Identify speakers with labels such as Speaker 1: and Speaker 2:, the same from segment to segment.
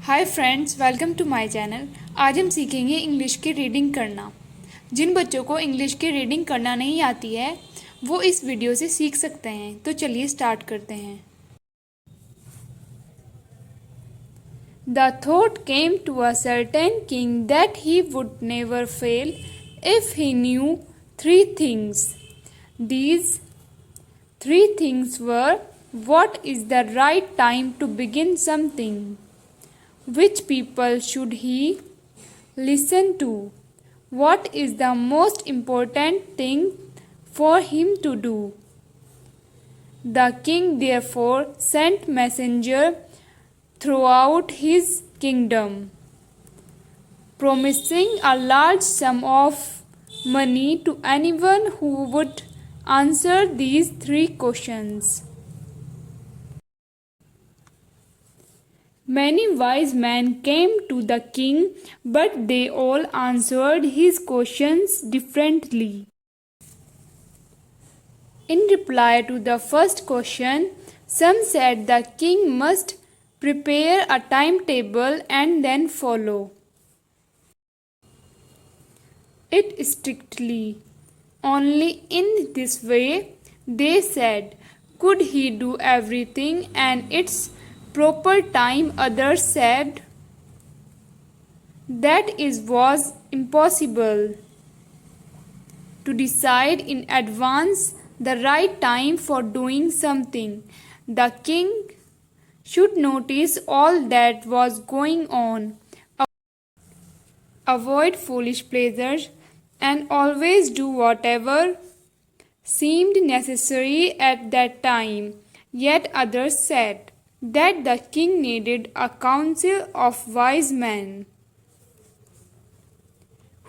Speaker 1: Hi friends, welcome to my channel. आज हम सीखेंगे इंग्लिश की रीडिंग करना। जिन बच्चों को इंग्लिश की रीडिंग करना नहीं आती है वो इस वीडियो से सीख सकते हैं। तो चलिए स्टार्ट करते हैं। The thought came to a certain king that he would never fail if he knew three things. These three things were: what is the right time to begin something? Which people should he listen to? What is the most important thing for him to do? The king therefore sent messenger throughout his kingdom, promising a large sum of money to anyone who would answer these three questions. Many wise men came to the king, but they all answered his questions differently. In reply to the first question, some said the king must prepare a timetable and then follow it strictly. Only in this way, they said, could he do everything and its proper time. Others said that was impossible to decide in advance the right time for doing something. The king should notice all that was going on, avoid foolish pleasures, and always do whatever seemed necessary at that time. Yet others said that the king needed a council of wise men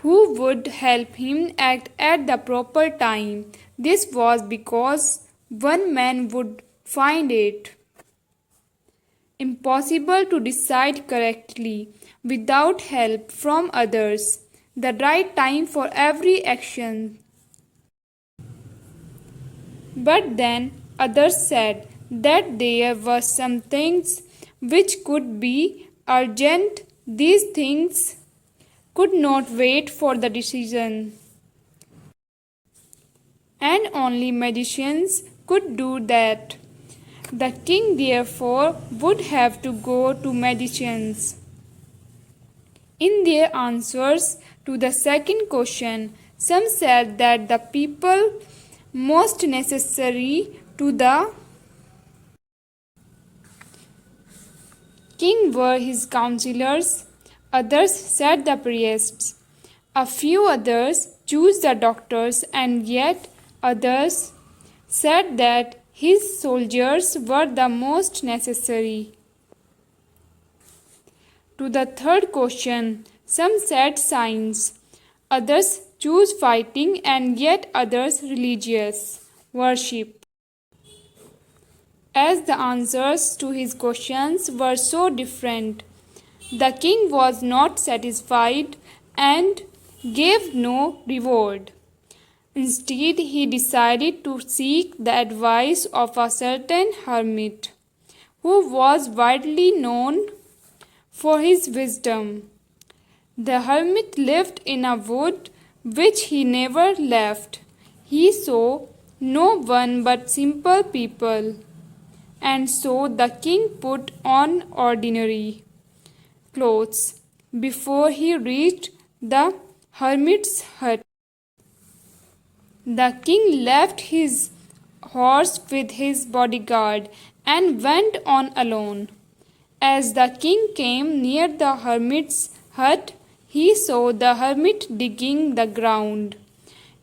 Speaker 1: who would help him act at the proper time. This was because one man would find it impossible to decide correctly without help from others, the right time for every action. But then others said that there were some things which could be urgent. These things could not wait for the decision, and only magicians could do that. The king therefore would have to go to magicians. In their answers to the second question, some said that the people most necessary to the king were his counselors. Others said the priests. A few others chose the doctors, and yet others said that his soldiers were the most necessary. To the third question, some said science. Others chose fighting, and yet others religious worship. As the answers to his questions were so different, the king was not satisfied and gave no reward. Instead, he decided to seek the advice of a certain hermit who was widely known for his wisdom. The hermit lived in a wood which he never left. He saw no one but simple people, and so the king put on ordinary clothes before he reached the hermit's hut. The king left his horse with his bodyguard and went on alone. As the king came near the hermit's hut, he saw the hermit digging the ground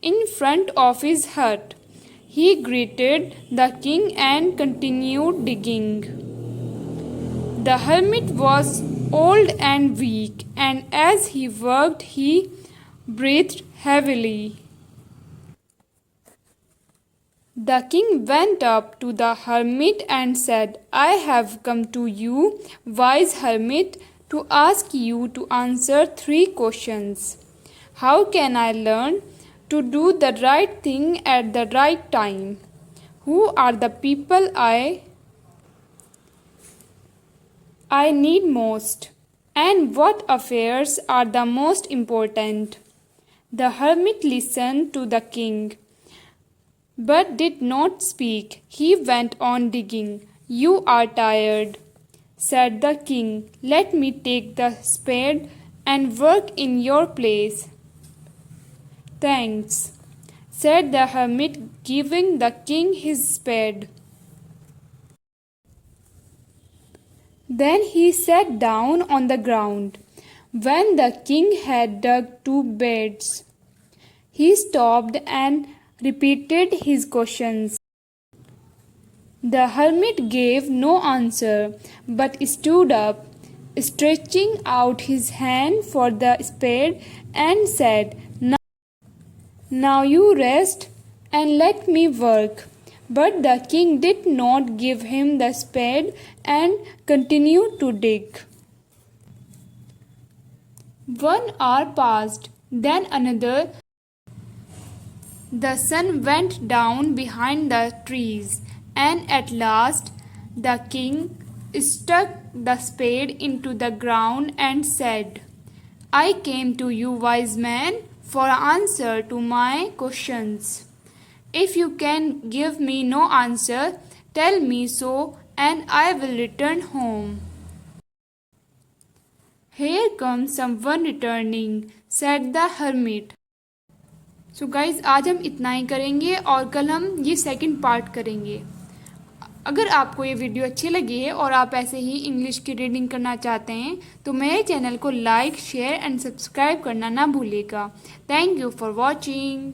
Speaker 1: in front of his hut. He greeted the king and continued digging. The hermit was old and weak, and as he worked, he breathed heavily. The king went up to the hermit and said, I have come to you, wise hermit, to ask you to answer three questions. How can I learn to do the right thing at the right time? Who are the people I need most? And what affairs are the most important? The hermit listened to the king, but did not speak. He went on digging. You are tired, said the king. Let me take the spade and work in your place. Thanks, said the hermit, giving the king his spade. Then he sat down on the ground. When the king had dug 2 beds, he stopped and repeated his questions. The hermit gave no answer, but stood up, stretching out his hand for the spade, and said, Now you rest and let me work. But the king did not give him the spade and continued to dig. 1 hour passed, then another. The sun went down behind the trees, and at last the king stuck the spade into the ground and said, I came to you, wise man, for answer to my questions. If you can give me no answer, tell me so, and I will return home. Here comes someone returning, said the hermit. So guys, आज हम इतना ही करेंगे और कल हम ये second part करेंगे. अगर आपको ये वीडियो अच्छी लगी है और आप ऐसे ही इंग्लिश की रीडिंग करना चाहते हैं तो मेरे चैनल को लाइक, शेयर एंड सब्सक्राइब करना ना भूलिएगा. Thank you for watching.